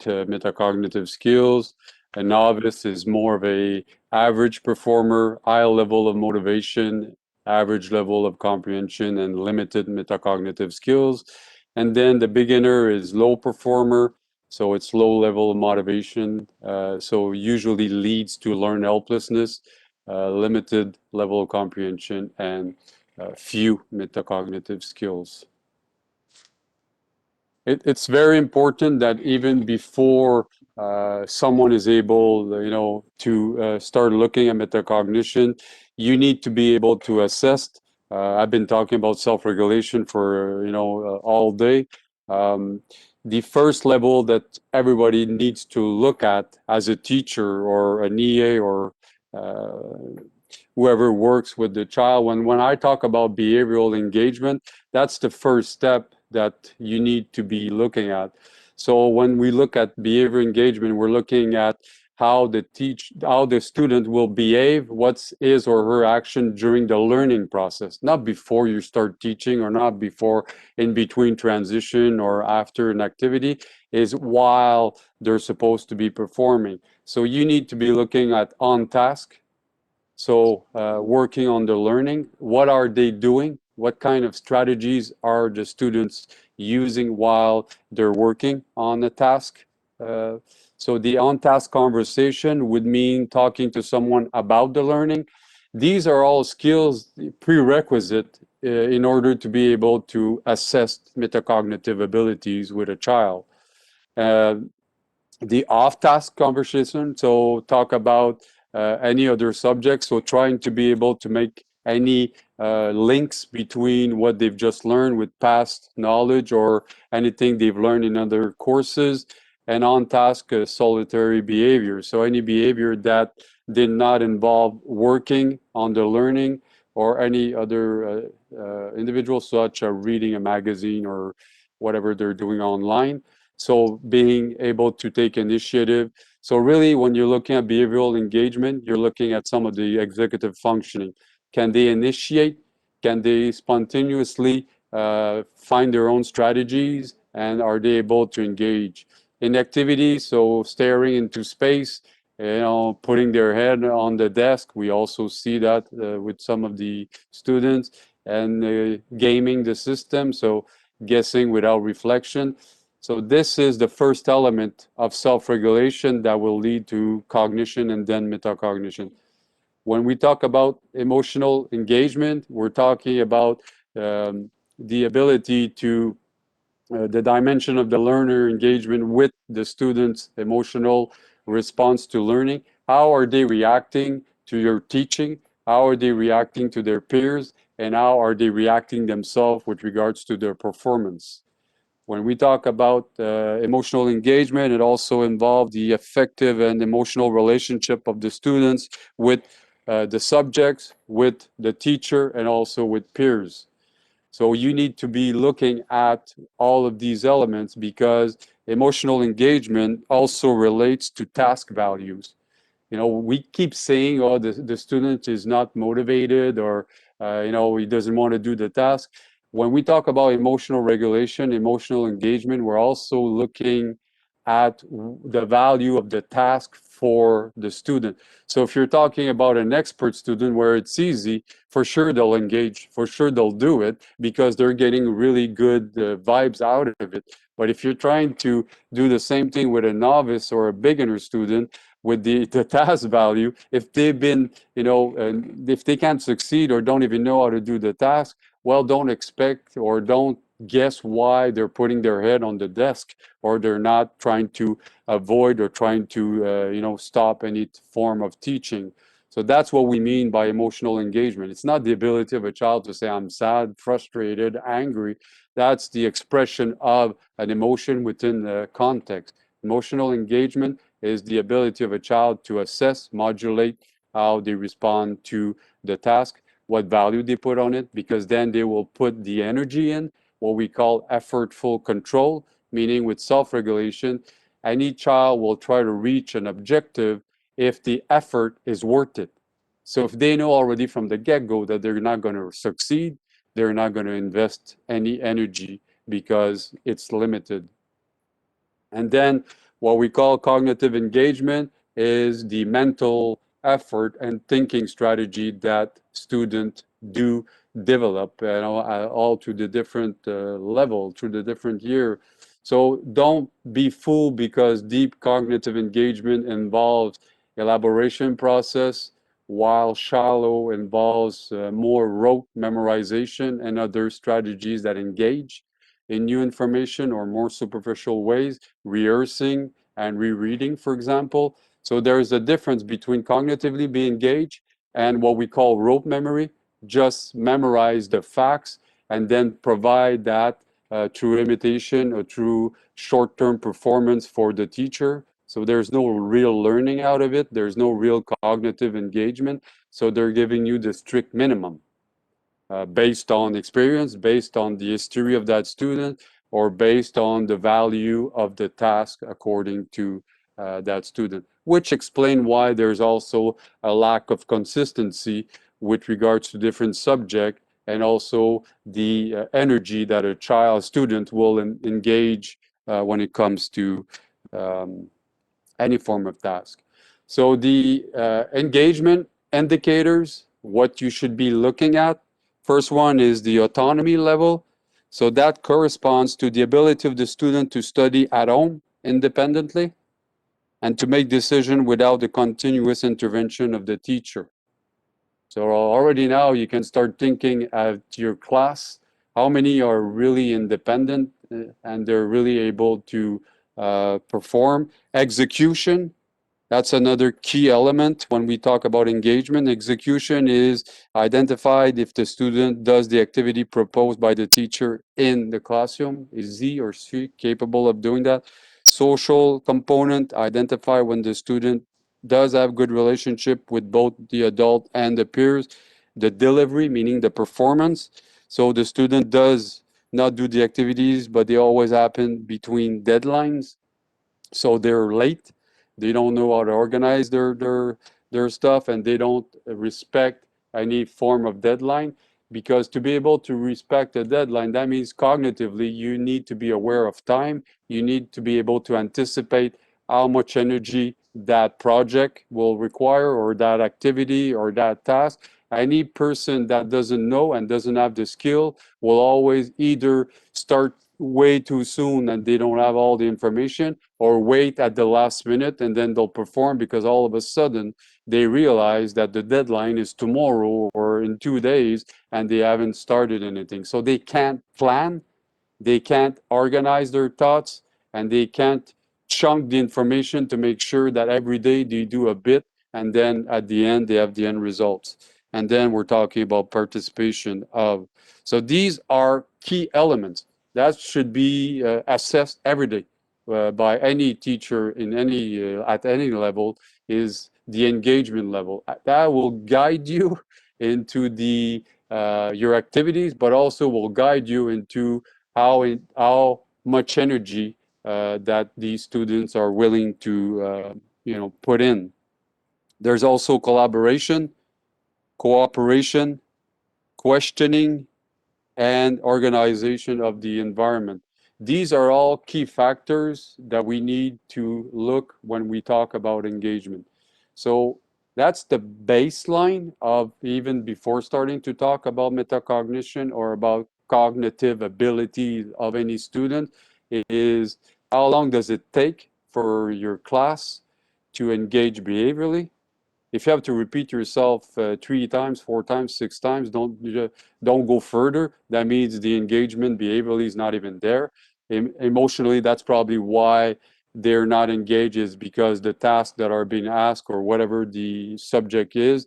metacognitive skills. A novice is more of a average performer, high level of motivation, average level of comprehension, and limited metacognitive skills. And then the beginner is low performer, so it's low level of motivation, so usually leads to learn helplessness, limited level of comprehension, and few metacognitive skills. It's very important that even before someone is able, to start looking at metacognition, you need to be able to assess. I've been talking about self-regulation for, all day. The first level that everybody needs to look at as a teacher or an EA or whoever works with the child, when I talk about behavioral engagement, that's the first step that you need to be looking at. So when we look at behavior engagement, we're looking at how the student will behave, what's his or her action during the learning process, not before you start teaching or not before in between transition or after an activity, is while they're supposed to be performing. So you need to be looking at on task. So working on the learning, what are they doing? What kind of strategies are the students using while they're working on a task? So the on-task conversation would mean talking to someone about the learning. These are all skills prerequisite in order to be able to assess metacognitive abilities with a child. The off-task conversation, so talk about any other subject, so trying to be able to make any links between what they've just learned with past knowledge or anything they've learned in other courses, and on-task solitary behavior, so any behavior that did not involve working on the learning or any other individual, such as reading a magazine or whatever they're doing online. So being able to take initiative. So really, when you're looking at behavioral engagement, you're looking at some of the executive functioning. Can they initiate? Can they spontaneously find their own strategies? And are they able to engage in activities? So staring into space, putting their head on the desk. We also see that with some of the students, and gaming the system. So guessing without reflection. So this is the first element of self-regulation that will lead to cognition and then metacognition. When we talk about emotional engagement, we're talking about the ability to, the dimension of the learner engagement with the student's emotional response to learning. How are they reacting to your teaching? How are they reacting to their peers? And how are they reacting themselves with regards to their performance? When we talk about emotional engagement, it also involves the affective and emotional relationship of the students with the subjects, with the teacher, and also with peers. So you need to be looking at all of these elements because emotional engagement also relates to task values. We keep saying, oh, the student is not motivated, or, he doesn't want to do the task. When we talk about emotional regulation, emotional engagement, we're also looking at the value of the task for the student. So if you're talking about an expert student where it's easy, for sure they'll engage, for sure they'll do it because they're getting really good vibes out of it. But if you're trying to do the same thing with a novice or a beginner student, with the task value, if they've been, if they can't succeed or don't even know how to do the task, well, don't expect or don't guess why they're putting their head on the desk, or they're not trying to avoid or trying to, stop any form of teaching. So that's what we mean by emotional engagement. It's not the ability of a child to say, I'm sad, frustrated, angry. That's the expression of an emotion within the context. Emotional engagement is the ability of a child to assess, modulate how they respond to the task, what value they put on it, because then they will put the energy in, what we call effortful control, meaning with self-regulation, any child will try to reach an objective if the effort is worth it. So if they know already from the get-go that they're not going to succeed, they're not going to invest any energy because it's limited. And then What we call cognitive engagement is the mental effort and thinking strategy that students do develop, all to the different level, through the different year. So don't be fooled because deep cognitive engagement involves elaboration process, while shallow involves more rote memorization and other strategies that engage in new information or more superficial ways, rehearsing and rereading, for example. So there's a difference between cognitively being engaged and what we call rote memory, just memorize the facts and then provide that through imitation or through short-term performance for the teacher. So there's no real learning out of it. There's no real cognitive engagement. So they're giving you the strict minimum based on experience, based on the history of that student, or based on the value of the task according to that student, which explain why there's also a lack of consistency with regards to different subject and also the energy that a student will engage when it comes to um, any form of task. So the engagement indicators, what you should be looking at. First one is the autonomy level. So that corresponds to the ability of the student to study at home independently and to make decision without the continuous intervention of the teacher. So already now you can start thinking at your class, how many are really independent and they're really able to perform. Execution, that's another key element when we talk about engagement. Execution is identified if the student does the activity proposed by the teacher in the classroom. Is he or she capable of doing that? Social component, identify when the student does have good relationship with both the adult and the peers. The delivery, meaning the performance. So the student does not do the activities, but they always happen between deadlines. So they're late, they don't know how to organize their stuff, and they don't respect any form of deadline. Because to be able to respect a deadline, that means cognitively you need to be aware of time, you need to be able to anticipate how much energy that project will require, or that activity, or that task. Any person that doesn't know and doesn't have the skill will always either start way too soon and they don't have all the information, or wait at the last minute and then they'll perform because all of a sudden they realize that the deadline is tomorrow or in 2 days and they haven't started anything. So they can't plan, they can't organize their thoughts, and they can't chunk the information to make sure that every day they do a bit and then at the end they have the end results. And then we're talking about participation of. So these are key elements that should be assessed every day by any teacher in any at any level, is the engagement level. That will guide you into the your activities, but also will guide you into how much energy that these students are willing to put in. There's also collaboration, cooperation, questioning, and organization of the environment. These are all key factors that we need to look when we talk about engagement. So that's the baseline of, even before starting to talk about metacognition or about cognitive ability of any student, is how long does it take for your class to engage behaviorally? If you have to repeat yourself 3 times, 4 times, 6 times, don't go further. That means the engagement behaviorally is not even there. Emotionally, that's probably why they're not engaged, is because the tasks that are being asked or whatever the subject is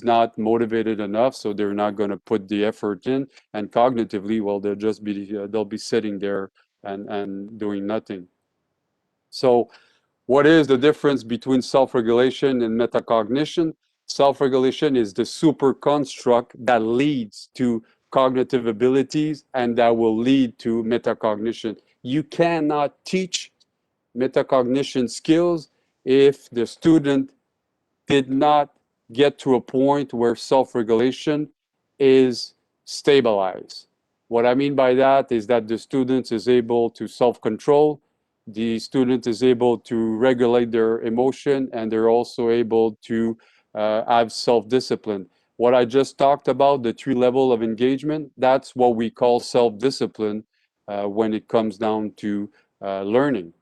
not motivated enough. So they're not going to put the effort in. And cognitively, well, they'll be sitting there and doing nothing. So what is the difference between self-regulation and metacognition? Self-regulation is the super construct that leads to cognitive abilities and that will lead to metacognition. You cannot teach metacognition skills if the student did not get to a point where self-regulation is stabilized. What I mean by that is that the student is able to self-control, the student is able to regulate their emotion, and they're also able to have self-discipline. What I just talked about, the 3 levels of engagement, that's what we call self-discipline when it comes down to learning.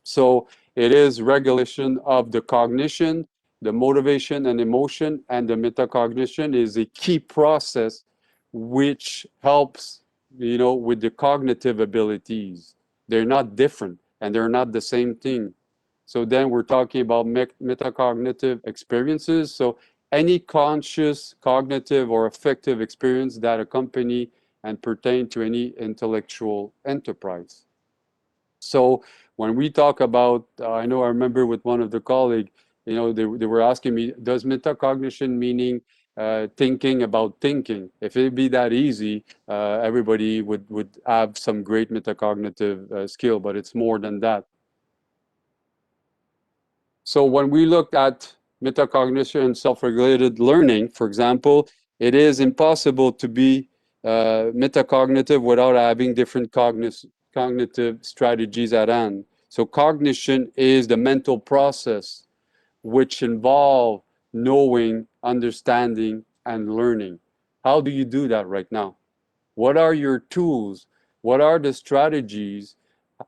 So it is regulation of the cognition, the motivation and emotion, and the metacognition is a key process which helps, with the cognitive abilities. They're not different and they're not the same thing. So then we're talking about metacognitive experiences. So any conscious, cognitive, or affective experience that accompany and pertain to any intellectual enterprise. So when we talk about, I know I remember with one of the colleagues, they were asking me, does metacognition meaning thinking about thinking? If it'd be that easy, everybody would have some great metacognitive skill, but it's more than that. So when we look at metacognition and self-regulated learning, for example, it is impossible to be metacognitive without having different cognitive strategies at hand. So cognition is the mental process which involve knowing, understanding, and learning. How do you do that right now? What are your tools? What are the strategies?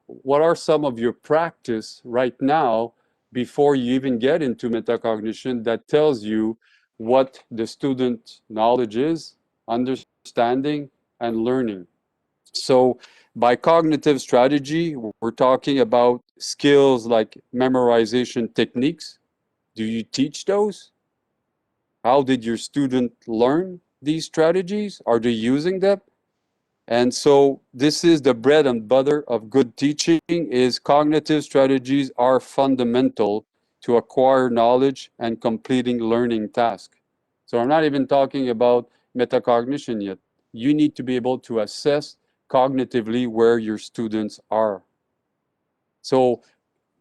What are some of your practice right now before you even get into metacognition that tells you what the student knowledge is, understanding, and learning? So by cognitive strategy, we're talking about skills like memorization techniques. Do you teach those? How did your student learn these strategies? Are they using them? And so this is the bread and butter of good teaching is cognitive strategies are fundamental to acquire knowledge and completing learning tasks. So I'm not even talking about metacognition yet. You need to be able to assess cognitively where your students are. So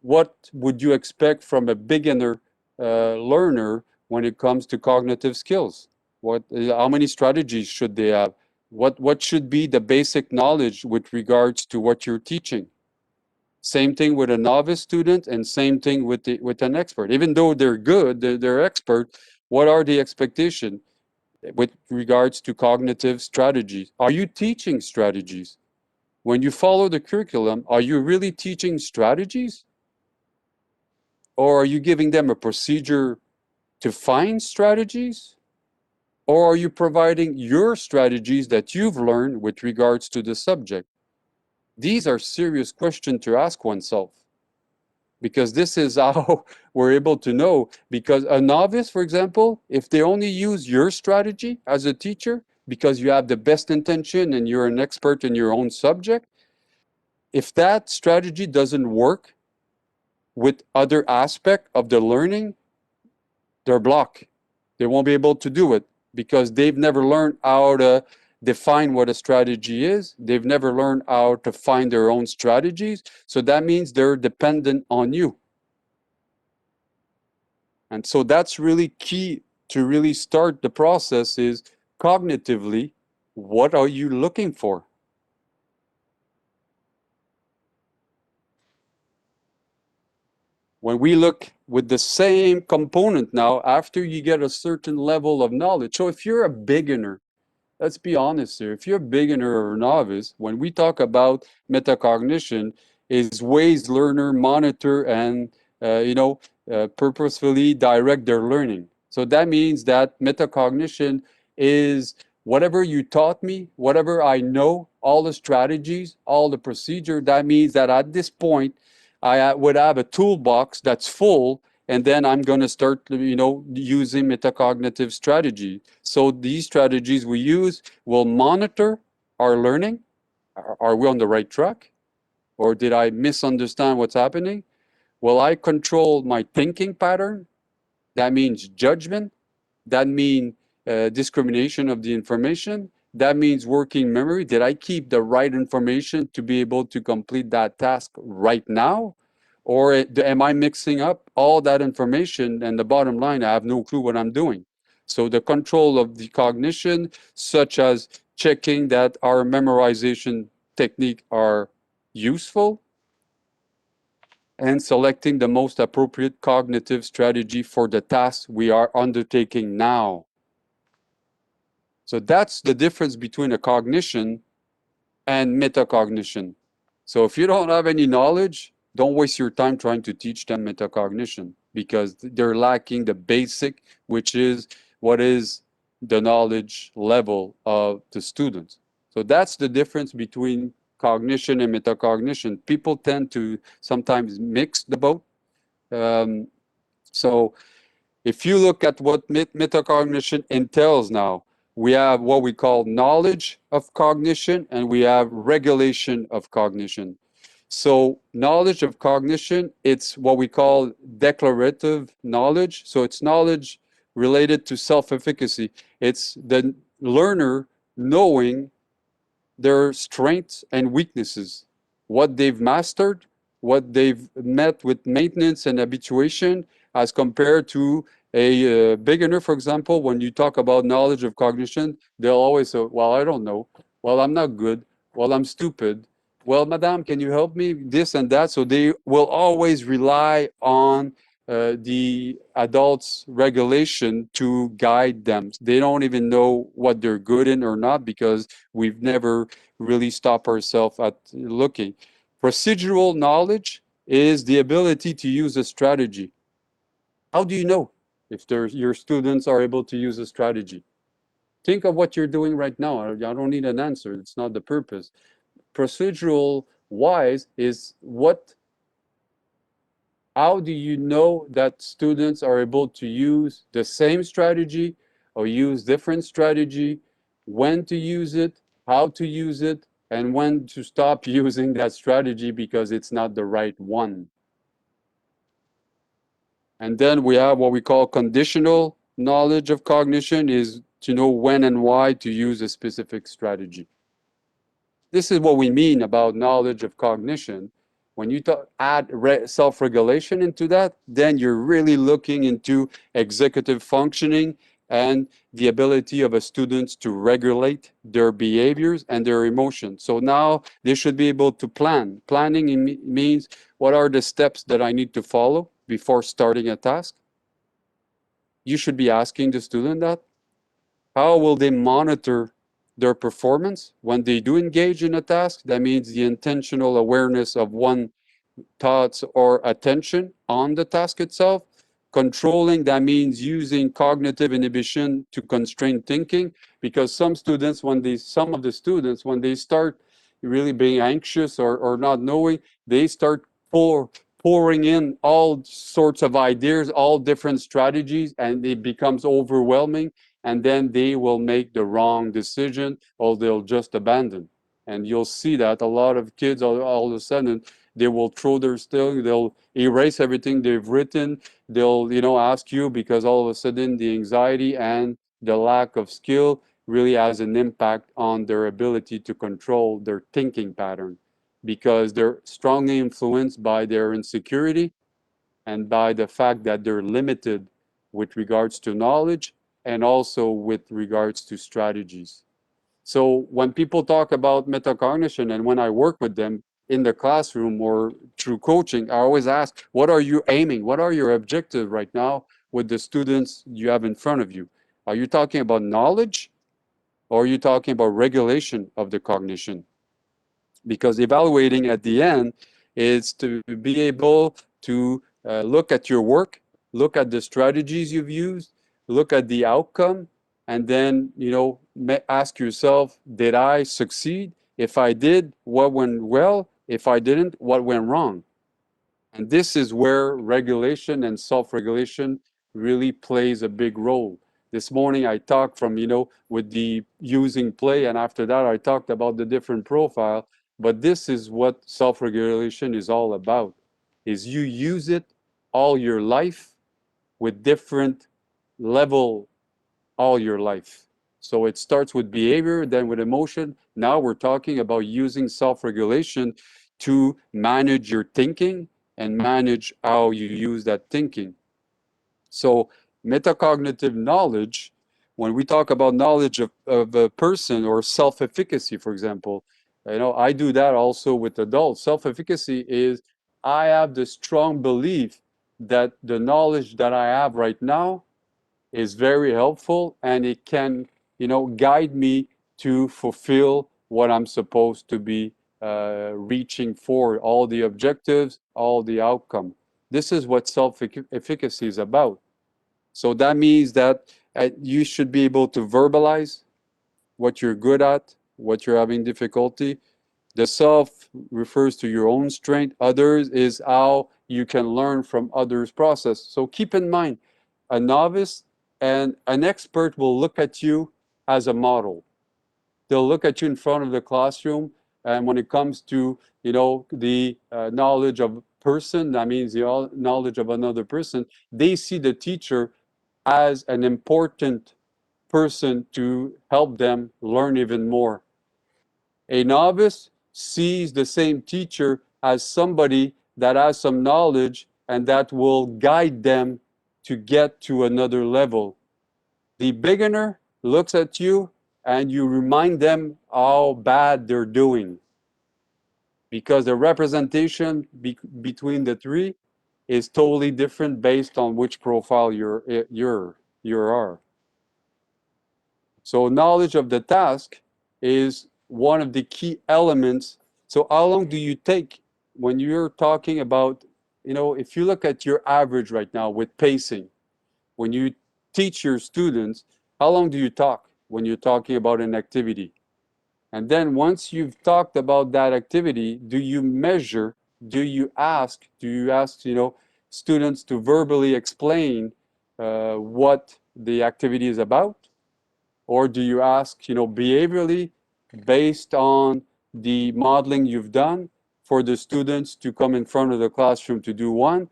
what would you expect from a beginner learner when it comes to cognitive skills? How many strategies should they have? What should be the basic knowledge with regards to what you're teaching? Same thing with a novice student, and same thing with an expert. Even though they're good, they're expert. What are the expectations with regards to cognitive strategies? Are you teaching strategies? When you follow the curriculum, are you really teaching strategies? Or are you giving them a procedure to find strategies? Or are you providing your strategies that you've learned with regards to the subject? These are serious questions to ask oneself, because this is how we're able to know. Because a novice, for example, if they only use your strategy as a teacher because you have the best intention and you're an expert in your own subject, if that strategy doesn't work with other aspect of the learning, they're blocked. They won't be able to do it because they've never learned how to define what a strategy is. They've never learned how to find their own strategies. So that means they're dependent on you. And so that's really key to really start the process is cognitively, what are you looking for? When we look with the same component now, after you get a certain level of knowledge. So if you're a beginner, let's be honest here. If you're a beginner or a novice, when we talk about metacognition, is ways learner monitor and purposefully direct their learning. So that means that metacognition is whatever you taught me, whatever I know, all the strategies, all the procedure. That means that at this point, I would have a toolbox that's full, and then I'm going to start, using metacognitive strategy. So these strategies we use will monitor our learning. Are we on the right track? Or did I misunderstand what's happening? Will I control my thinking pattern? That means judgment. That means discrimination of the information. That means working memory. Did I keep the right information to be able to complete that task right now? Or am I mixing up all that information and the bottom line, I have no clue what I'm doing? So the control of the cognition, such as checking that our memorization technique are useful, and selecting the most appropriate cognitive strategy for the task we are undertaking now. So that's the difference between a cognition and metacognition. So if you don't have any knowledge, don't waste your time trying to teach them metacognition because they're lacking the basic, which is what is the knowledge level of the student. So that's the difference between cognition and metacognition. People tend to sometimes mix the both. Um, so if you look at what metacognition entails now, we have what we call knowledge of cognition and we have regulation of cognition. So knowledge of cognition, it's what we call declarative knowledge. So it's knowledge related to self-efficacy. It's the learner knowing their strengths and weaknesses, what they've mastered, what they've met with maintenance and habituation, as compared to a beginner, for example. When you talk about knowledge of cognition, they'll always say, well, I don't know. Well, I'm not good. Well, I'm stupid. Well, madam, can you help me? This and that. So they will always rely on the adults' regulation to guide them. They don't even know what they're good in or not because we've never really stopped ourselves at looking. Procedural knowledge is the ability to use a strategy. How do you know if your students are able to use a strategy? Think of what you're doing right now. I don't need an answer. It's not the purpose. Procedural wise is how do you know that students are able to use the same strategy or use different strategy, when to use it, how to use it, and when to stop using that strategy because it's not the right one. And then we have what we call conditional knowledge of cognition, is to know when and why to use a specific strategy. This is what we mean about knowledge of cognition. When you add self-regulation into that, then you're really looking into executive functioning and the ability of a student to regulate their behaviors and their emotions. So now they should be able to plan. Planning means what are the steps that I need to follow before starting a task? You should be asking the student that. How will they monitor their performance when they do engage in a task? That means the intentional awareness of one thoughts or attention on the task itself. Controlling, that means using cognitive inhibition to constrain thinking, because some of the students, when they start really being anxious or not knowing, they start pouring in all sorts of ideas, all different strategies, and it becomes overwhelming. And then they will make the wrong decision or they'll just abandon. And you'll see that a lot of kids all of a sudden, they will throw their stuff, they'll erase everything they've written, they'll ask you because all of a sudden the anxiety and the lack of skill really has an impact on their ability to control their thinking pattern because they're strongly influenced by their insecurity and by the fact that they're limited with regards to knowledge and also with regards to strategies. So when people talk about metacognition and when I work with them in the classroom or through coaching, I always ask, what are you aiming? What are your objectives right now with the students you have in front of you? Are you talking about knowledge or are you talking about regulation of the cognition? Because evaluating at the end is to be able to look at your work, look at the strategies you've used, look at the outcome, and then ask yourself, did I succeed? If I did, what went well? If I didn't, what went wrong? And this is where regulation and self-regulation really plays a big role. This morning I talked from, with the using play, and after that I talked about the different profile. But this is what self-regulation is all about, is you use it all your life with different level all your life. So it starts with behavior, then with emotion. Now we're talking about using self-regulation to manage your thinking and manage how you use that thinking. So metacognitive knowledge, when we talk about knowledge of a person or self-efficacy, for example, I do that also with adults. Self-efficacy is I have the strong belief that the knowledge that I have right now is very helpful, and it can, guide me to fulfill what I'm supposed to be reaching for, all the objectives, all the outcome. This is what self-efficacy is about. So that means that you should be able to verbalize what you're good at, what you're having difficulty. The self refers to your own strength. Others is how you can learn from others' process. So keep in mind, a novice and an expert will look at you as a model. They'll look at you in front of the classroom, and when it comes to the knowledge of person, that means the knowledge of another person, they see the teacher as an important person to help them learn even more. A novice sees the same teacher as somebody that has some knowledge and that will guide them to get to another level. The beginner looks at you and you remind them how bad they're doing, because the representation between the three is totally different based on which profile you are. So knowledge of the task is one of the key elements. So how long do you take when you're talking about, if you look at your average right now with pacing, when you teach your students, how long do you talk when you're talking about an activity? And then once you've talked about that activity, do you measure, do you ask, students to verbally explain what the activity is about? Or do you ask, behaviorally, based on the modeling you've done, for the students to come in front of the classroom to do one,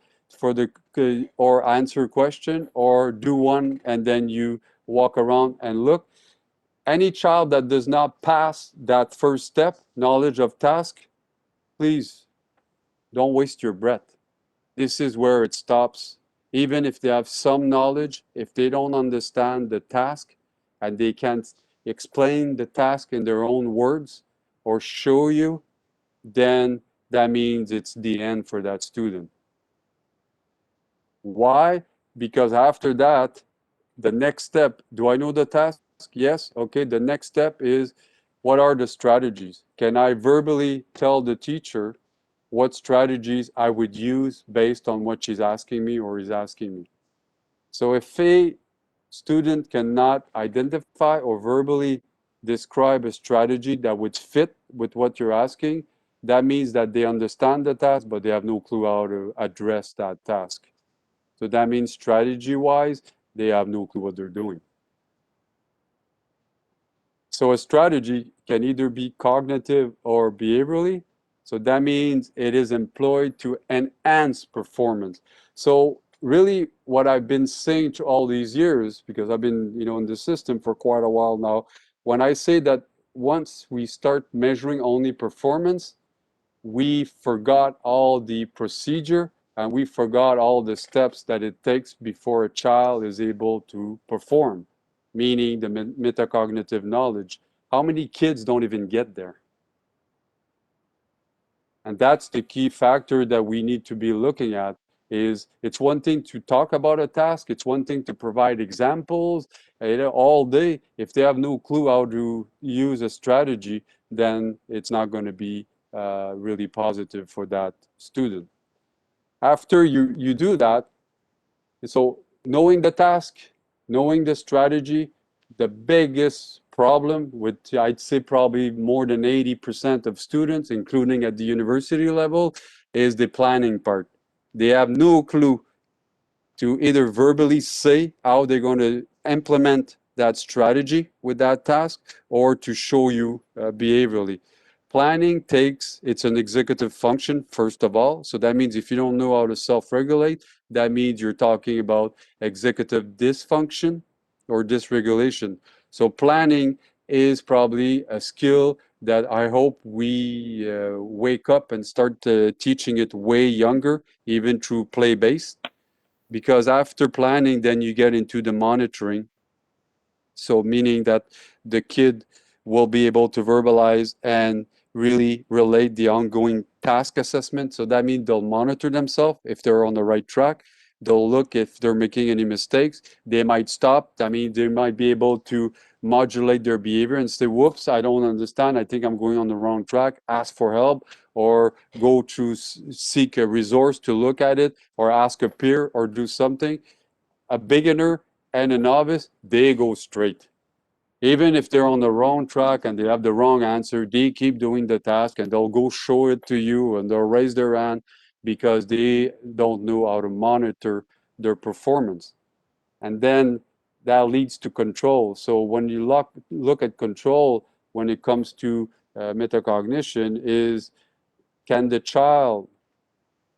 or answer a question, or do one and then you walk around and look? Any child that does not pass that first step, knowledge of task, please don't waste your breath. This is where it stops. Even if they have some knowledge, if they don't understand the task and they can't explain the task in their own words or show you, then that means it's the end for that student. Why? Because after that, the next step, do I know the task? Yes. Okay. The next step is, what are the strategies? Can I verbally tell the teacher what strategies I would use based on what she's asking me or is asking me? So if a student cannot identify or verbally describe a strategy that would fit with what you're asking, that means that they understand the task, but they have no clue how to address that task. So that means strategy-wise, they have no clue what they're doing. So a strategy can either be cognitive or behaviorally. So that means it is employed to enhance performance. So really what I've been saying to all these years, because I've been, in the system for quite a while now, when I say that once we start measuring only performance, we forgot all the procedure and we forgot all the steps that it takes before a child is able to perform, meaning the metacognitive knowledge. How many kids don't even get there? And that's the key factor that we need to be looking at. Is it's one thing to talk about a task, it's one thing to provide examples all day. If they have no clue how to use a strategy, then it's not going to be really positive for that student. After you do that, so knowing the task, knowing the strategy, the biggest problem with, I'd say probably more than 80% of students, including at the university level, is the planning part. They have no clue to either verbally say how they're going to implement that strategy with that task, or to show you behaviorally. Planning it's an executive function, first of all. So that means if you don't know how to self-regulate, that means you're talking about executive dysfunction or dysregulation. So planning is probably a skill that I hope we wake up and start teaching it way younger, even through play-based. Because after planning, then you get into the monitoring. So meaning that the kid will be able to verbalize and really relate the ongoing task assessment. So that means they'll monitor themselves if they're on the right track. They'll look if they're making any mistakes. They might stop. I mean, they might be able to modulate their behavior and say, whoops, I don't understand. I think I'm going on the wrong track. Ask for help or go to seek a resource to look at it or ask a peer or do something. A beginner and a novice, they go straight. Even if they're on the wrong track and they have the wrong answer, they keep doing the task and they'll go show it to you and they'll raise their hand because they don't know how to monitor their performance. And then that leads to control. So when you look at control when it comes to metacognition is, can the child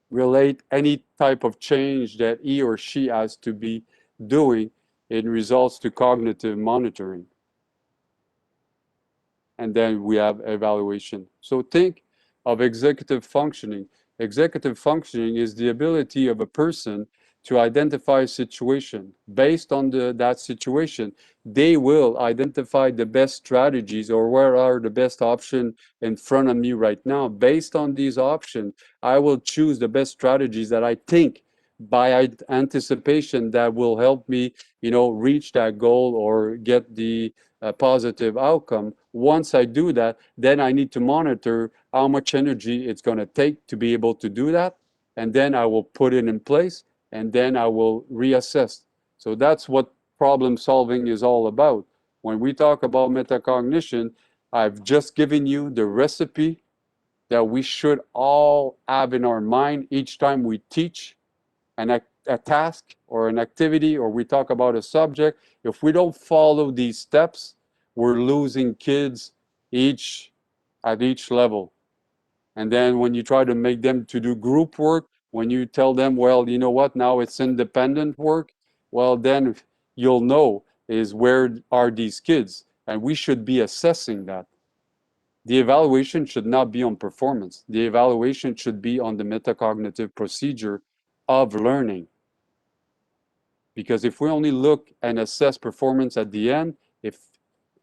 relate any type of change that he or she has to be doing in results to cognitive monitoring? And then we have evaluation. So think of executive functioning. Executive functioning is the ability of a person to identify a situation. Based on that situation, they will identify the best strategies or where are the best options in front of me right now. Based on these options, I will choose the best strategies that I think by anticipation that will help me, reach that goal or get the positive outcome. Once I do that, then I need to monitor how much energy it's going to take to be able to do that. And then I will put it in place and then I will reassess. So that's what problem solving is all about. When we talk about metacognition, I've just given you the recipe that we should all have in our mind each time we teach a task or an activity or we talk about a subject. If we don't follow these steps, we're losing kids each at each level. And then when you try to make them to do group work, when you tell them, well, you know what, now it's independent work, well, then you'll know is where are these kids? And we should be assessing that. The evaluation should not be on performance. The evaluation should be on the metacognitive procedure of learning. Because if we only look and assess performance at the end, if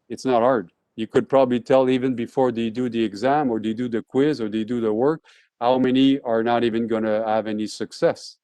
it's not hard. You could probably tell even before they do the exam or they do the quiz or they do the work, how many are not even going to have any success.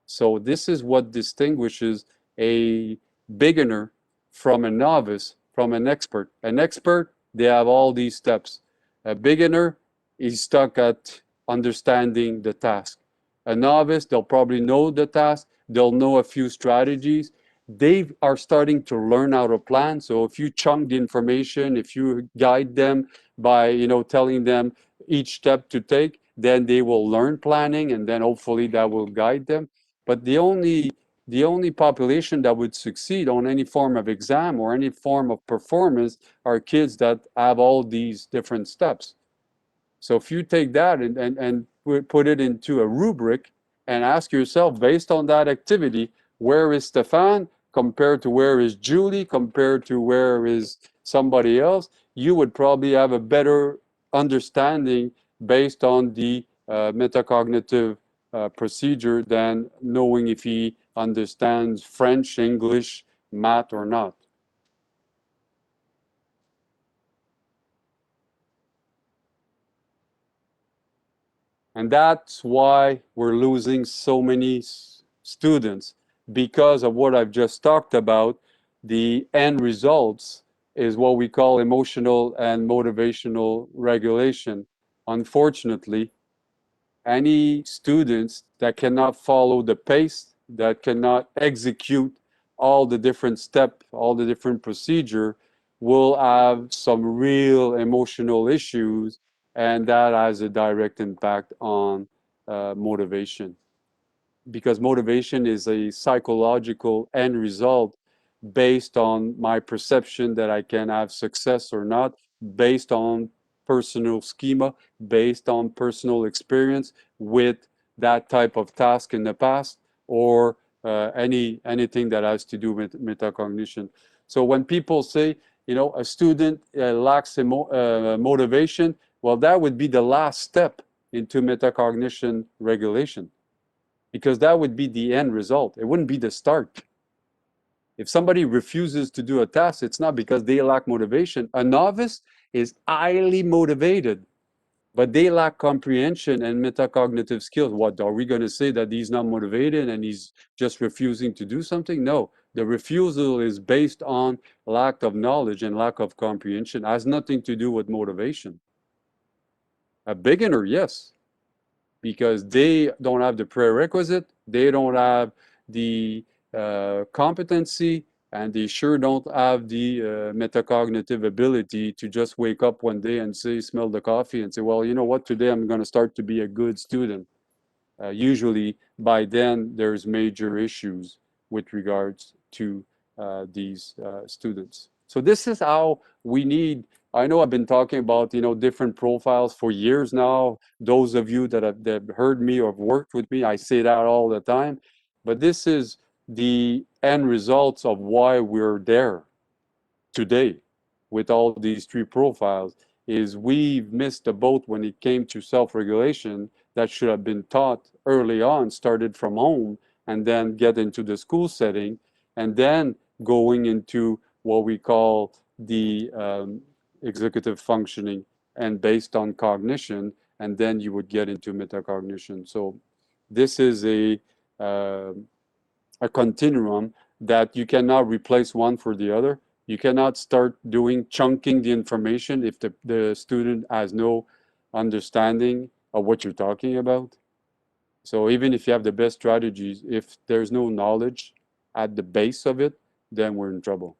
So this is what distinguishes a beginner from a novice, from an expert. An expert, they have all these steps. A beginner is stuck at understanding the task. A novice, they'll probably know the task, they'll know a few strategies. They are starting to learn how to plan. So if you chunk the information, if you guide them by, telling them each step to take, then they will learn planning and then hopefully that will guide them. But the only population that would succeed on any form of exam or any form of performance are kids that have all these different steps. So if you take that and put it into a rubric and ask yourself, based on that activity, where is Stefan compared to where is Julie, compared to where is somebody else, you would probably have a better understanding based on the metacognitive procedure than knowing if he understands French, English, math or not. And that's why we're losing so many students because of what I've just talked about. The end results is what we call emotional and motivational regulation. Unfortunately, any students that cannot follow the pace, that cannot execute all the different steps, all the different procedure, will have some real emotional issues, and that has a direct impact on motivation. Because motivation is a psychological end result based on my perception that I can have success or not, based on personal schema, based on personal experience with that type of task in the past, or anything that has to do with metacognition. So when people say, a student lacks motivation, well, that would be the last step into metacognition regulation, because that would be the end result. It wouldn't be the start. If somebody refuses to do a task, it's not because they lack motivation. A novice is highly motivated, but they lack comprehension and metacognitive skills. What are we going to say, that he's not motivated and he's just refusing to do something? No, the refusal is based on lack of knowledge and lack of comprehension. It has nothing to do with motivation. A beginner, yes, because they don't have the prerequisite, they don't have the competency, and they sure don't have the metacognitive ability to just wake up one day and say, smell the coffee and say, well, you know what, today I'm going to start to be a good student. Usually by then there's major issues with regards to these students. So this is how we need, I know I've been talking about, different profiles for years now. Those of you that have heard me or have worked with me, I say that all the time. But this is the end results of why we're there today with all these three profiles, is we've missed the boat when it came to self-regulation that should have been taught early on, started from home, and then get into the school setting, and then going into what we call the executive functioning and based on cognition, and then you would get into metacognition. So this is uh, a continuum that you cannot replace one for the other. You cannot start doing chunking the information if the student has no understanding of what you're talking about. So even if you have the best strategies, if there's no knowledge at the base of it, then we're in trouble.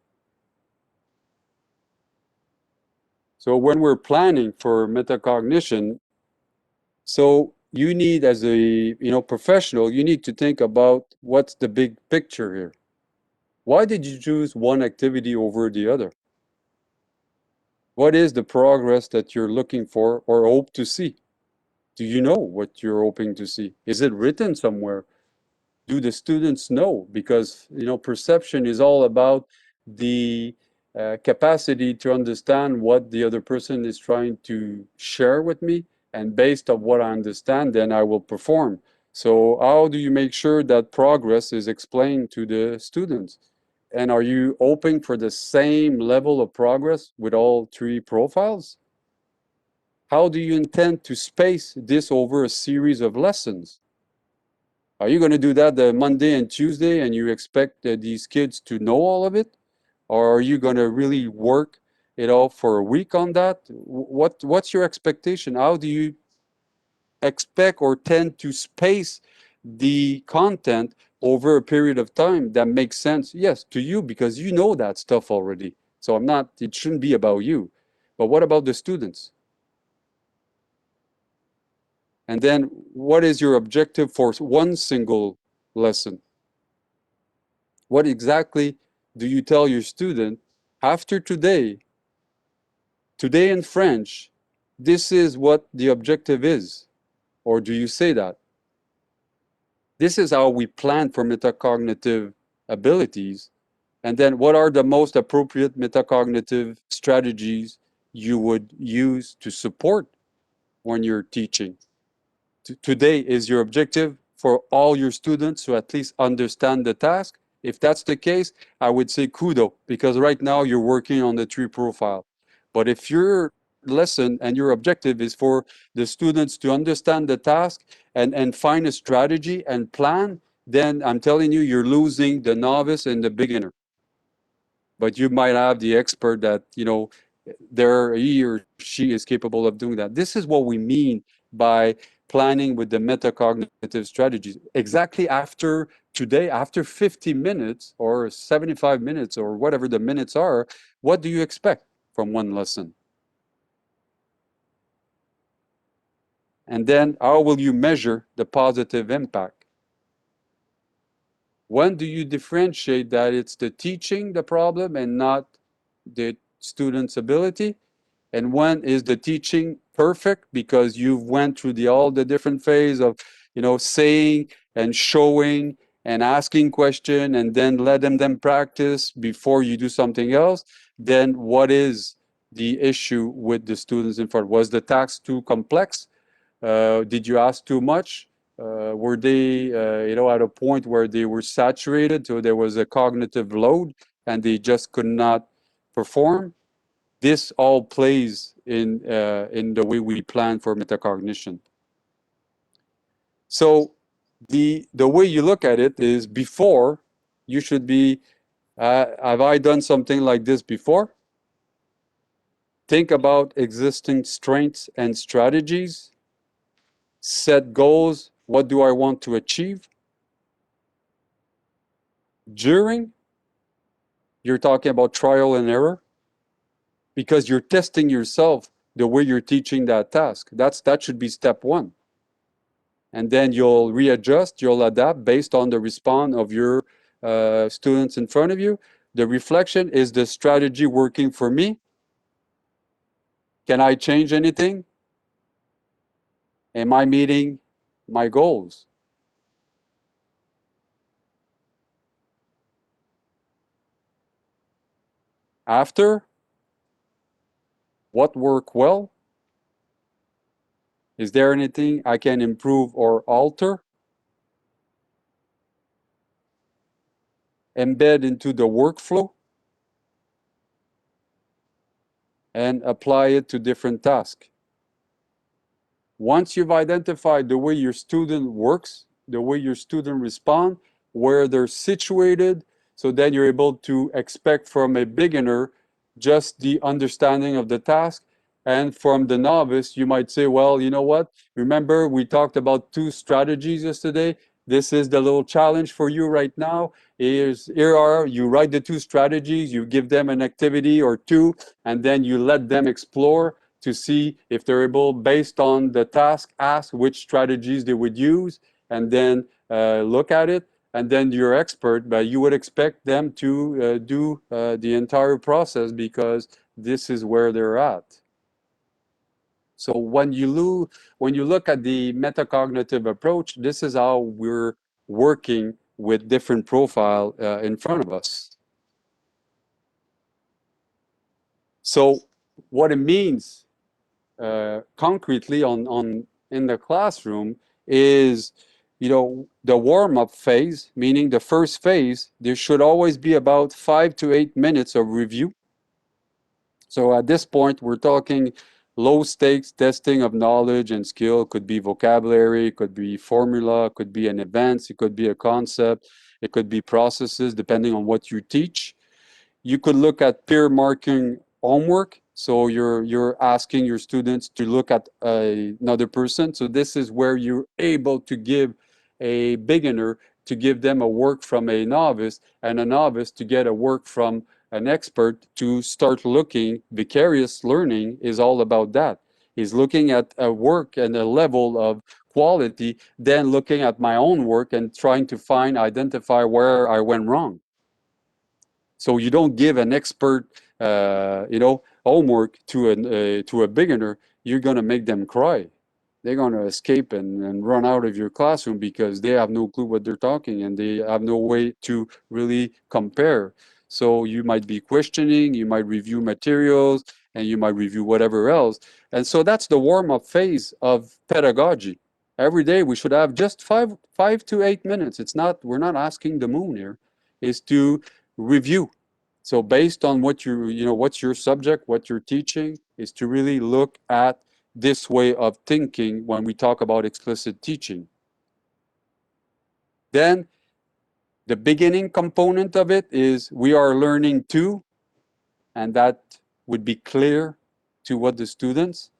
So when we're planning for metacognition, so you need, as a professional, you need to think about what's the big picture here. Why did you choose one activity over the other? What is the progress that you're looking for or hope to see? Do you know what you're hoping to see? Is it written somewhere? Do the students know? Because, perception is all about the capacity to understand what the other person is trying to share with me. And based on what I understand, then I will perform. So how do you make sure that progress is explained to the students? And are you hoping for the same level of progress with all three profiles? How do you intend to space this over a series of lessons? Are you going to do that the Monday and Tuesday and you expect these kids to know all of it? Or are you going to really work it out for a week on that? What's your expectation? How do you expect or tend to space the content over a period of time that makes sense, yes, to you, because you know that stuff already. So it shouldn't be about you. But what about the students? And then what is your objective for one single lesson? What exactly do you tell your student after today in French, this is what the objective is? Or do you say that? This is how we plan for metacognitive abilities. And then what are the most appropriate metacognitive strategies you would use to support when you're teaching? Today is your objective for all your students to at least understand the task. If that's the case, I would say kudo, because right now you're working on the tree profile. But if your lesson and your objective is for the students to understand the task and find a strategy and plan, then I'm telling you, you're losing the novice and the beginner. But you might have the expert that, he or she is capable of doing that. This is what we mean by planning with the metacognitive strategies. Exactly after today, after 50 minutes or 75 minutes or whatever the minutes are, what do you expect from one lesson? And then how will you measure the positive impact? When do you differentiate that it's the teaching the problem and not the student's ability? And when is the teaching perfect because you've went through all the different phase of, saying and showing and asking question and then let them practice before you do something else? Then what is the issue with the students in front? Was the task too complex? Did you ask too much? were they, at a point where they were saturated, so there was a cognitive load and they just could not perform? This all plays in the way we plan for metacognition. So the way you look at it is before you should be, have I done something like this before? Think about existing strengths and strategies. Set goals. What do I want to achieve? During, you're talking about trial and error because you're testing yourself the way you're teaching that task. That should be step one. And then you'll readjust, you'll adapt based on the response of your students in front of you. The reflection is the strategy working for me? Can I change anything? Am I meeting my goals? After, what worked well? Is there anything I can improve or alter? Embed into the workflow and apply it to different tasks. Once you've identified the way your student works, the way your student respond, where they're situated, so then you're able to expect from a beginner just the understanding of the task. And from the novice, you might say, well, you know what? Remember, we talked about two strategies yesterday. This is the little challenge for you right now. Here are, you write the two strategies, you give them an activity or two, and then you let them explore to see if they're able, based on the task, ask which strategies they would use, and then look at it. And then you're expert, but you would expect them to do the entire process because this is where they're at. So when you look at the metacognitive approach, this is how we're working with different profile in front of us. So what it means concretely in the classroom is, the warm-up phase, meaning the first phase, there should always be about 5 to 8 minutes of review. So at this point, we're talking low stakes testing of knowledge and skill. Could be vocabulary, could be formula, could be an event, it could be a concept, it could be processes, depending on what you teach. You could look at peer marking homework. So you're asking your students to look at another person. So this is where you're able to give a beginner to give them a work from a novice, and a novice to get a work from an expert to start looking. Vicarious learning is all about that. Is looking at a work and a level of quality, then looking at my own work and trying to identify where I went wrong. So you don't give an expert, homework to a beginner. You're gonna make them cry. They're gonna escape and run out of your classroom because they have no clue what they're talking and they have no way to really compare. So you might be questioning, you might review materials, and you might review whatever else. And so that's the warm-up phase of pedagogy. Every day we should have just 5 to 8 minutes. We're not asking the moon here. Is to review. So based on what's your subject, what you're teaching, is to really look at this way of thinking when we talk about explicit teaching. Then the beginning component of it is we are learning too, and that would be clear to what the students,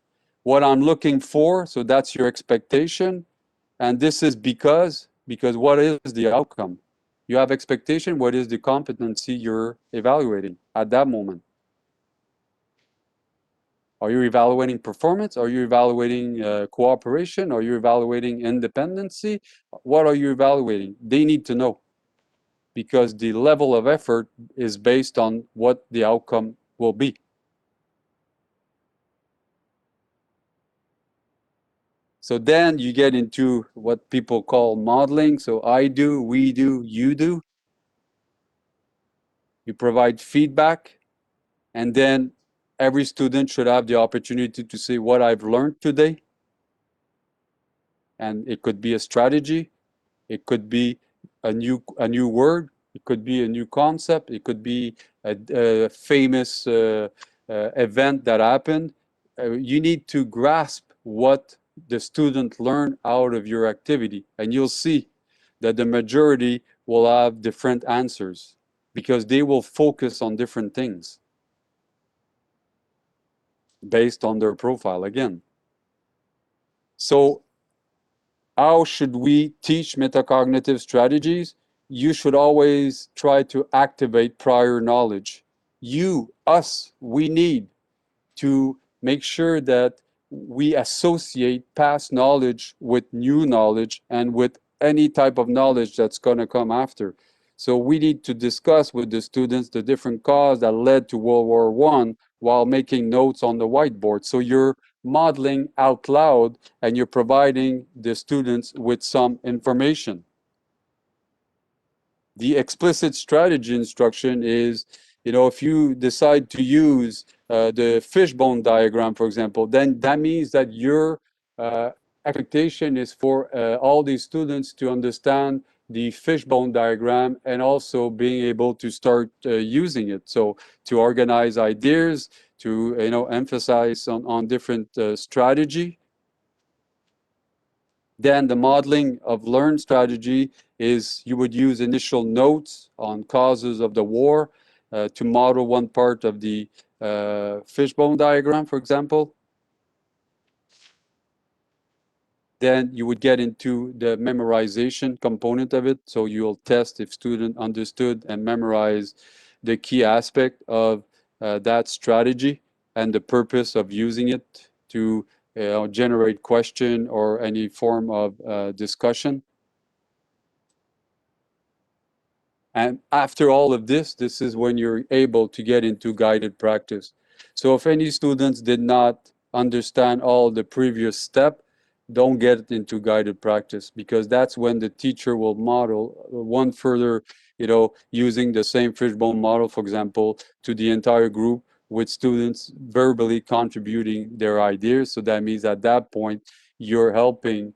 what I'm looking for, so that's your expectation. And this is because what is the outcome? You have expectation, what is the competency you're evaluating at that moment? Are you evaluating performance? Are you evaluating cooperation? Are you evaluating independency? What are you evaluating? They need to know, because the level of effort is based on what the outcome will be. So then you get into what people call modeling. So I do, we do, you do. You provide feedback, and then every student should have the opportunity to say what I've learned today. And it could be a strategy, it could be a new word, it could be a new concept, it could be a famous event that happened. You need to grasp what the student learned out of your activity, and you'll see that the majority will have different answers because they will focus on different things based on their profile again. So how should we teach metacognitive strategies? You should always try to activate prior knowledge. Us, we need to make sure that we associate past knowledge with new knowledge and with any type of knowledge that's going to come after. So we need to discuss with the students the different causes that led to World War I while making notes on the whiteboard. So you're modeling out loud and you're providing the students with some information. The explicit strategy instruction is, if you decide to use the fishbone diagram, for example, then that means that your expectation is for all these students to understand the fishbone diagram and also being able to start using it. So to organize ideas, to emphasize on different strategy. Then the modeling of learned strategy is you would use initial notes on causes of the war to model one part of the fishbone diagram, for example. Then you would get into the memorization component of it. So you'll test if student understood and memorized the key aspect of that strategy and the purpose of using it to generate question or any form of discussion. And after all of this, this is when you're able to get into guided practice. So if any students did not understand all the previous step, don't get into guided practice because that's when the teacher will model one further, using the same fishbone model, for example, to the entire group with students verbally contributing their ideas. So that means at that point, you're helping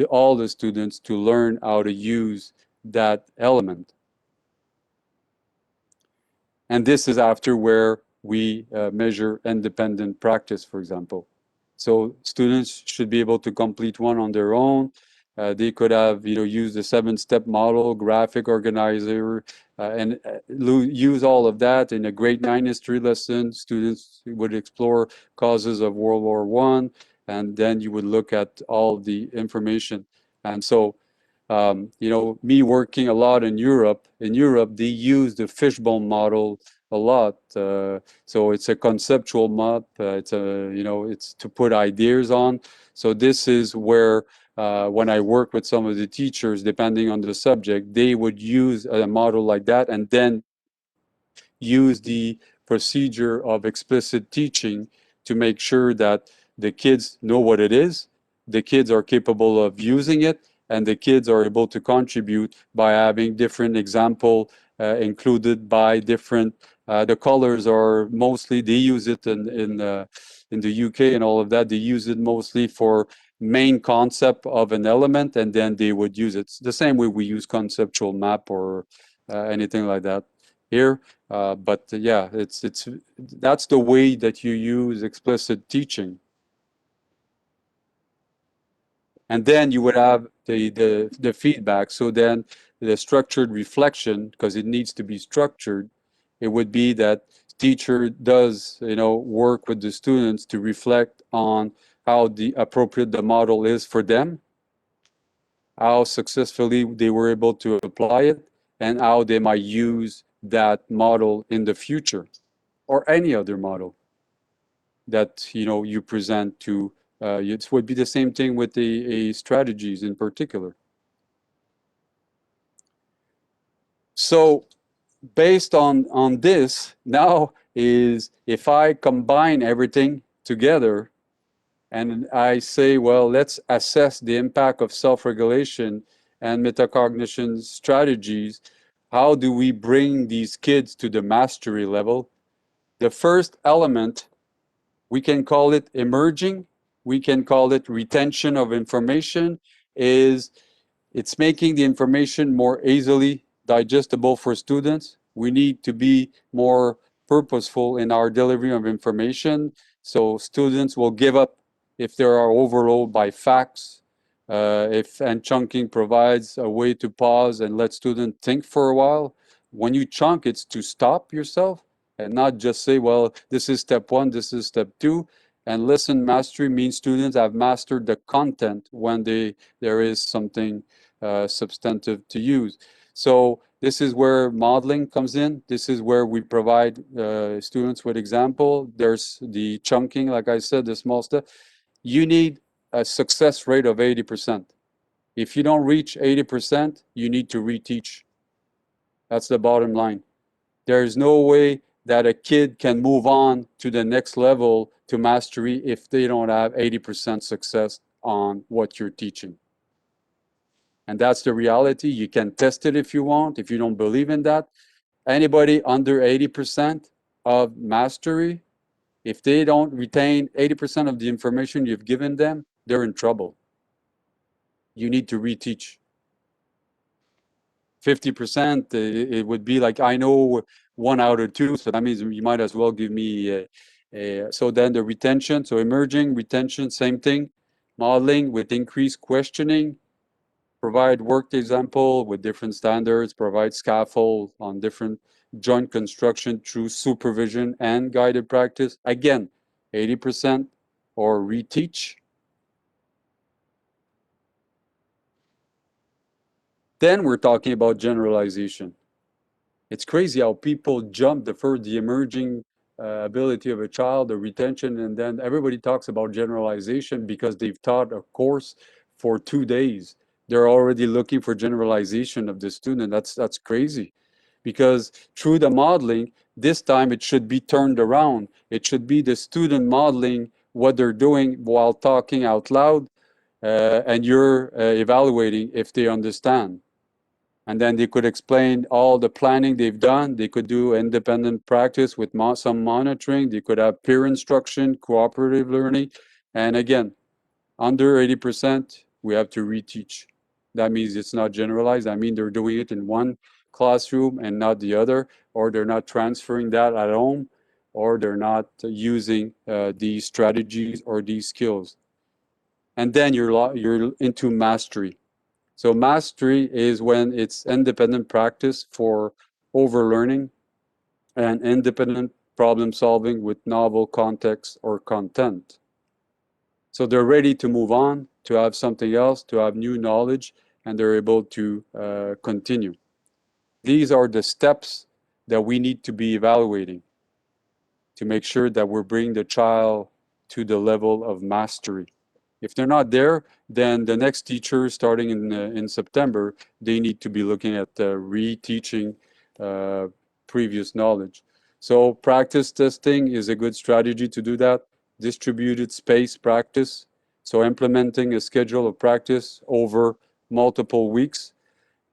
all the students to learn how to use that element. And this is after where we measure independent practice, for example. So students should be able to complete one on their own. They could have, used the 7-step model, graphic organizer, and use all of that in a grade 9 history lesson. Students would explore causes of World War I, and then you would look at all the information. And so me working a lot in Europe, they use the fishbone model a lot. So it's a conceptual map. It's to put ideas on. So this is where when I work with some of the teachers, depending on the subject, they would use a model like that and then use the procedure of explicit teaching to make sure that the kids know what it is, the kids are capable of using it, and the kids are able to contribute by having different example included by different. The colors are mostly they use it in the UK and all of that. They use it mostly for main concept of an element, and then they would use it the same way we use conceptual map or anything like that here. But yeah, that's the way that you use explicit teaching. And then you would have the feedback. So then the structured reflection, because it needs to be structured, it would be that teacher does work with the students to reflect on how appropriate the model is for them, how successfully they were able to apply it, and how they might use that model in the future or any other model that you present to. It would be the same thing with the strategies in particular. So based on this, now is if I combine everything together and I say, well, let's assess the impact of self-regulation and metacognition strategies. How do we bring these kids to the mastery level? The first element, we can call it emerging we can call it retention of information, is it's making the information more easily digestible for students. We need to be more purposeful in our delivery of information. So students will give up if they are overloaded by facts. And chunking provides a way to pause and let students think for a while. When you chunk, it's to stop yourself and not just say, well, this is step one, this is step two. And listen mastery means students have mastered the content when there is something substantive to use. So this is where modeling comes in. This is where we provide students with example. There's the chunking, like I said, the small step. You need a success rate of 80%. If you don't reach 80%, you need to reteach. That's the bottom line. There is no way that a kid can move on to the next level to mastery if they don't have 80% success on what you're teaching. And that's the reality. You can test it if you want, if you don't believe in that. Anybody under 80% of mastery, if they don't retain 80% of the information you've given them, they're in trouble. You need to reteach. 50%, it would be like, I know 1 out of 2, so that means you might as well give me, so then the retention, so emerging, retention, same thing. Modeling with increased questioning, provide work example with different standards, provide scaffold on different joint construction through supervision and guided practice. Again, 80% or reteach. Then we're talking about generalization. It's crazy how people jump defer the emerging ability of a child, the retention, and then everybody talks about generalization because they've taught a course for 2 days. They're already looking for generalization of the student. That's crazy, because through the modeling, this time it should be turned around. It should be the student modeling what they're doing while talking out loud, and you're evaluating if they understand. And then they could explain all the planning they've done. They could do independent practice with some monitoring. They could have peer instruction, cooperative learning. And again, under 80%, we have to reteach. That means it's not generalized. I mean, they're doing it in one classroom and not the other, or they're not transferring that at home, or they're not using these strategies or these skills. And then you're into mastery. So mastery is when it's independent practice for overlearning and independent problem solving with novel context or content. So they're ready to move on, to have something else, to have new knowledge, and they're able to continue. These are the steps that we need to be evaluating to make sure that we're bringing the child to the level of mastery. If they're not there, then the next teacher starting in September, they need to be looking at reteaching previous knowledge. So practice testing is a good strategy to do that. Distributed space practice. So implementing a schedule of practice over multiple weeks.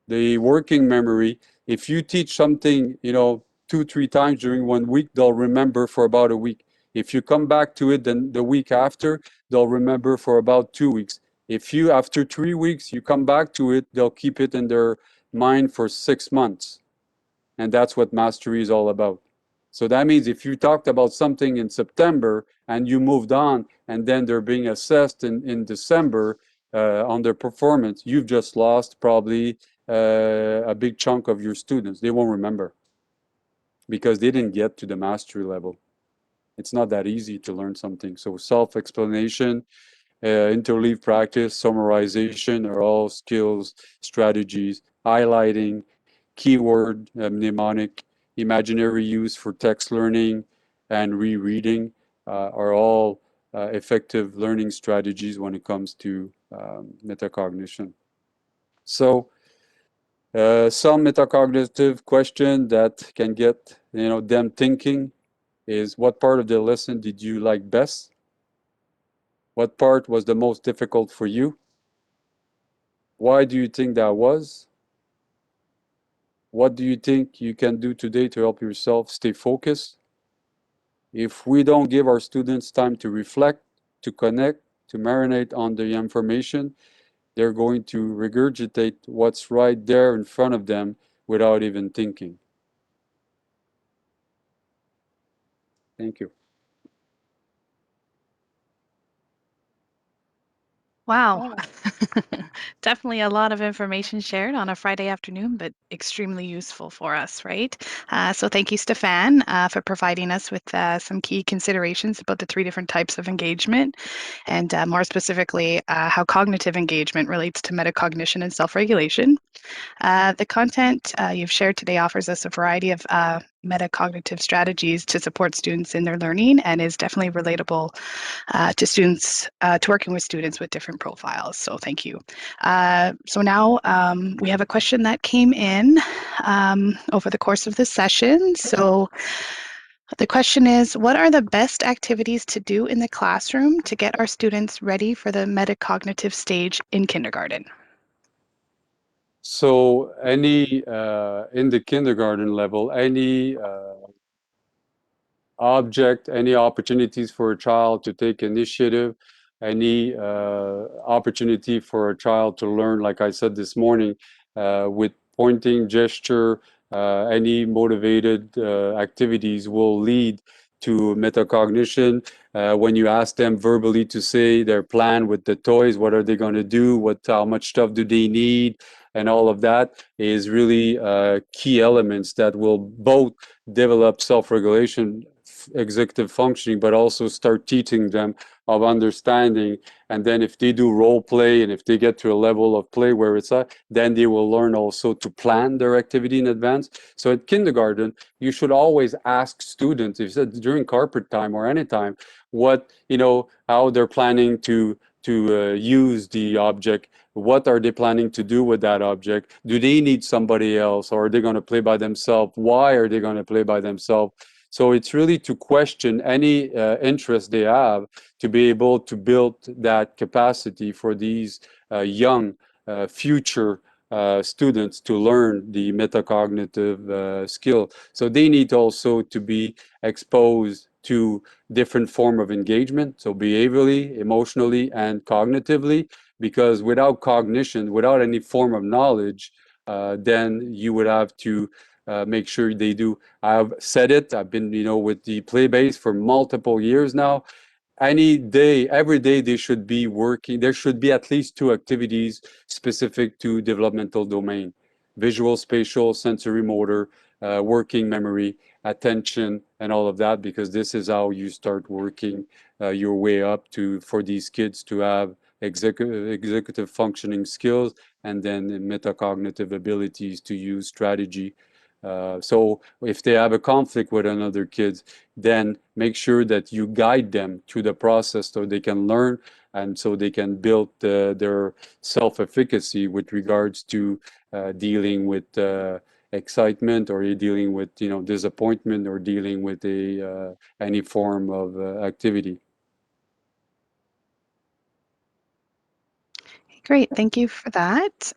The working memory, if you teach something, 2, 3 times during 1 week, they'll remember for about a week. If you come back to it, then the week after, they'll remember for about 2 weeks. If you, after 3 weeks, you come back to it, they'll keep it in their mind for 6 months. And that's what mastery is all about. So that means if you talked about something in September and you moved on, and then they're being assessed in December on their performance, you've just lost probably a big chunk of your students. They won't remember because they didn't get to the mastery level. It's not that easy to learn something. So self-explanation, interleave practice, summarization are all skills, strategies, highlighting, keyword, mnemonic, imaginary use for text learning, and rereading are all effective learning strategies when it comes to metacognition. So some metacognitive question that can get them thinking is, what part of the lesson did you like best? What part was the most difficult for you? Why do you think that was? What do you think you can do today to help yourself stay focused? If we don't give our students time to reflect, to connect, to marinate on the information, they're going to regurgitate what's right there in front of them without even thinking. Thank you. Wow. Definitely a lot of information shared on a Friday afternoon, but extremely useful for us, right? So thank you, Stefan, for providing us with some key considerations about the three different types of engagement, and more specifically, how cognitive engagement relates to metacognition and self-regulation. The content you've shared today offers us a variety of metacognitive strategies to support students in their learning and is definitely relatable to students, to working with students with different profiles. So thank you. So now we have a question that came in over the course of the session. So the question is, what are the best activities to do in the classroom to get our students ready for the metacognitive stage in kindergarten? So any in the kindergarten level, any object, any opportunities for a child to take initiative, any opportunity for a child to learn, like I said this morning, with pointing, gesture, any motivated activities will lead to metacognition. When you ask them verbally to say their plan with the toys, what are they going to do, how much stuff do they need, and all of that is really key elements that will both develop self-regulation, executive functioning, but also start teaching them of understanding. And then if they do role play and if they get to a level of play where it's at, then they will learn also to plan their activity in advance. So at kindergarten, you should always ask students, if it's during carpet time or any time, what, how they're planning to use the object. What are they planning to do with that object? Do they need somebody else, or are they going to play by themselves? Why are they going to play by themselves? So it's really to question any interest they have to be able to build that capacity for these young future students to learn the metacognitive skill. So they need also to be exposed to different form of engagement, so behaviorally, emotionally, and cognitively, because without cognition, without any form of knowledge, then you would have to make sure they do. I've said it. I've been, with the play base for multiple years now. Any day, every day, they should be working. There should be at least two activities specific to developmental domain: visual, spatial, sensory motor, working memory, attention, and all of that, because this is how you start working your way up for these kids to have executive functioning skills and then metacognitive abilities to use strategy. So if they have a conflict with another kid, then make sure that you guide them through the process so they can learn and so they can build their self-efficacy with regards to dealing with excitement, or dealing with disappointment, or dealing with any form of activity. Great, thank you for that.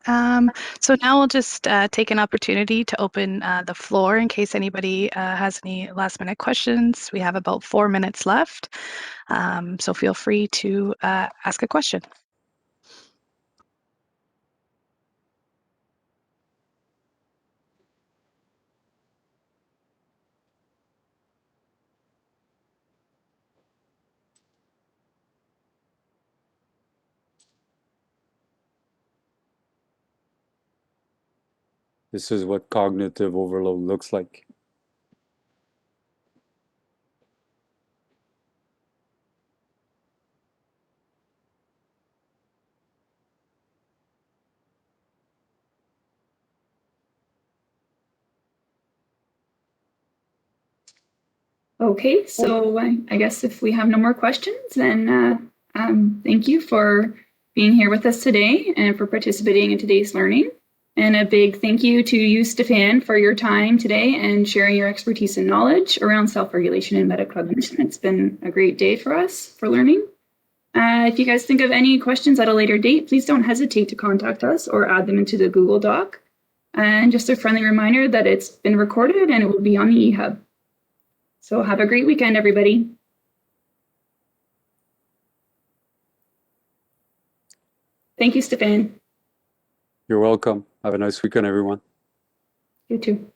So now we'll just take an opportunity to open the floor in case anybody has any last minute questions. We have about 4 minutes left, so feel free to ask a question. This is what cognitive overload looks like. Okay, so I guess if we have no more questions, then thank you for being here with us today and for participating in today's learning. And a big thank you to you, Stefan, for your time today and sharing your expertise and knowledge around self-regulation and metacognition. It's been a great day for us for learning. If you guys think of any questions at a later date, please don't hesitate to contact us or add them into the Google Doc. And just a friendly reminder that it's been recorded and it will be on the eHub. So have a great weekend, everybody. Thank you, Stefan. You're welcome. Have a nice weekend, everyone. You too.